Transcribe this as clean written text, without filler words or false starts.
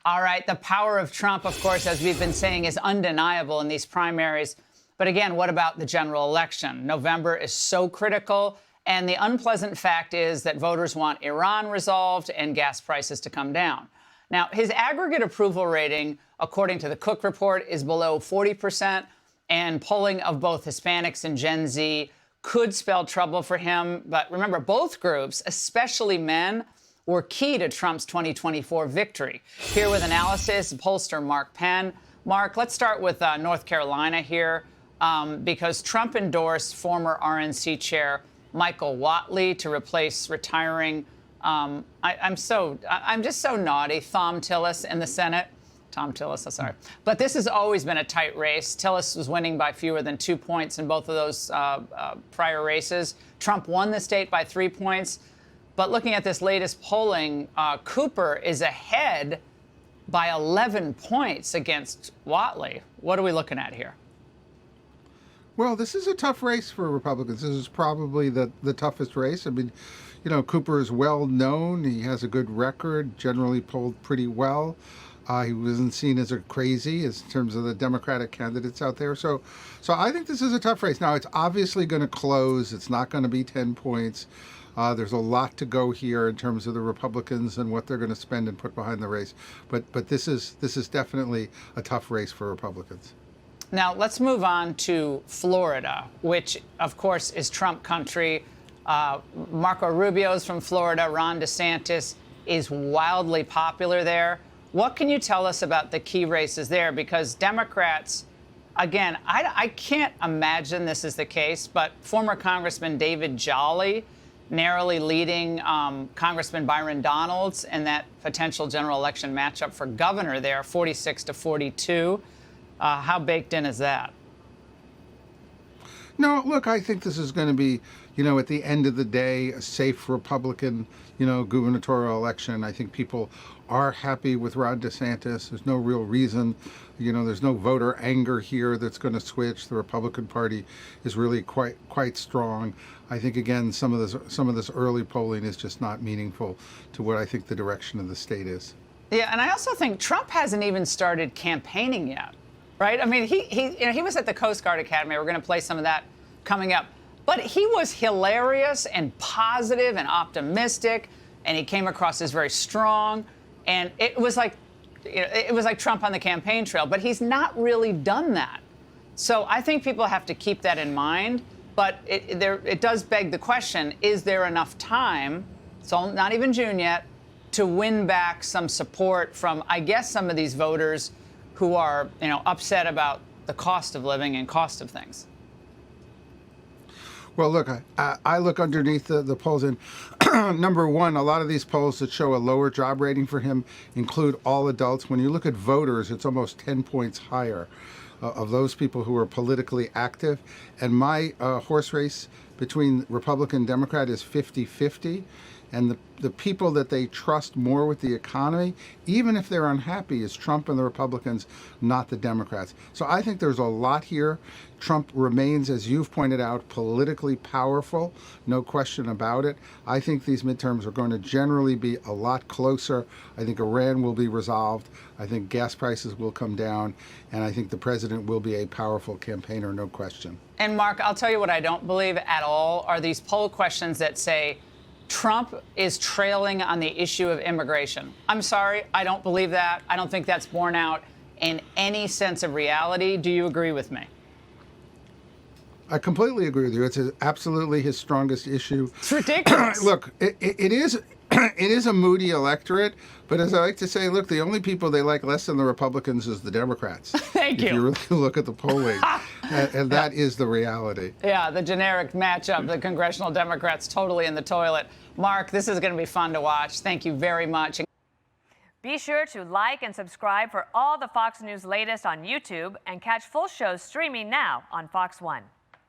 All right, the power of Trump, of course, as we've been saying, is undeniable in these primaries. But again, what about the general election? November is so critical. And the unpleasant fact is that voters want Iran resolved and gas prices to come down. Now, his aggregate approval rating, according to the Cook report, is below 40%. And polling of both Hispanics and Gen Z could spell trouble for him. But remember, both groups, especially men, were key to Trump's 2024 victory. Here with analysis, pollster Mark Penn. Mark, let's start with North Carolina here, because Trump endorsed former RNC chair Michael Whatley to replace retiring, I'm just so naughty, Thom Tillis in the Senate. Tom Tillis, I'm sorry. But this has always been a tight race. Tillis was winning by fewer than 2 points in both of those prior races. Trump won the state by 3 points. But looking at this latest polling, Cooper is ahead by 11 points against Whatley. What are we looking at here? Well, this is a tough race for Republicans. This is probably the toughest race. I mean, you know, Cooper is well known. He has a good record, generally polled pretty well. He wasn't seen as a crazy in terms of the Democratic candidates out there. So I think this is a tough race. Now, it's obviously going to close. It's not going to be 10 points. There's a lot to go here in terms of the Republicans and what they're going to spend and put behind the race. But this is definitely a tough race for Republicans. Now, let's move on to Florida, which, of course, is Trump country. Marco Rubio's from Florida. Ron DeSantis is wildly popular there. What can you tell us about the key races there? Because Democrats, again, I can't imagine this is the case, but former Congressman David Jolly narrowly leading Congressman Byron Donalds in that potential general election matchup for governor there, 46-42. How baked in is that? No, look, I think this is going to be, you know, at the end of the day, a safe Republican, you know, gubernatorial election. I think people are happy with Ron DeSantis. There's no real reason, you know, there's no voter anger here that's going to switch. The Republican Party is really quite strong. I think, again, some of this early polling is just not meaningful to what I think the direction of the state is. Yeah, and I also think Trump hasn't even started campaigning yet, right? I mean, he was at the Coast Guard Academy. We're going to play some of that coming up. But he was hilarious and positive and optimistic, and he came across as very strong. And it was like, you know, it was like Trump on the campaign trail. But he's not really done that. So I think people have to keep that in mind. But it does beg the question: is there enough time? So not even June yet, to win back some support from, I guess, some of these voters who are, you know, upset about the cost of living and cost of things. Well, look, I look underneath the polls, and number one, a lot of these polls that show a lower job rating for him include all adults. When you look at voters, it's almost 10 points higher of those people who are politically active. And my horse race between Republican and Democrat is 50-50. And the people that they trust more with the economy, even if they're unhappy, is Trump and the Republicans, not the Democrats. So I think there's a lot here. Trump remains, as you've pointed out, politically powerful, no question about it. I think these midterms are going to generally be a lot closer. I think Iran will be resolved. I think gas prices will come down. And I think the president will be a powerful campaigner, no question. And Mark, I'll tell you what I don't believe at all are these poll questions that say Trump is trailing on the issue of immigration. I'm sorry, I don't believe that. I don't think that's borne out in any sense of reality. Do you agree with me? I completely agree with you. It's absolutely his strongest issue. It's ridiculous. Look, it is a moody electorate, but as I like to say, look, the only people they like less than the Republicans is the Democrats. Thank you. If you really look at the polling, and that is the reality. Yeah, the generic matchup, the congressional Democrats totally in the toilet. Mark, this is going to be fun to watch. Thank you very much. Be sure to like and subscribe for all the Fox News latest on YouTube, and catch full shows streaming now on Fox One.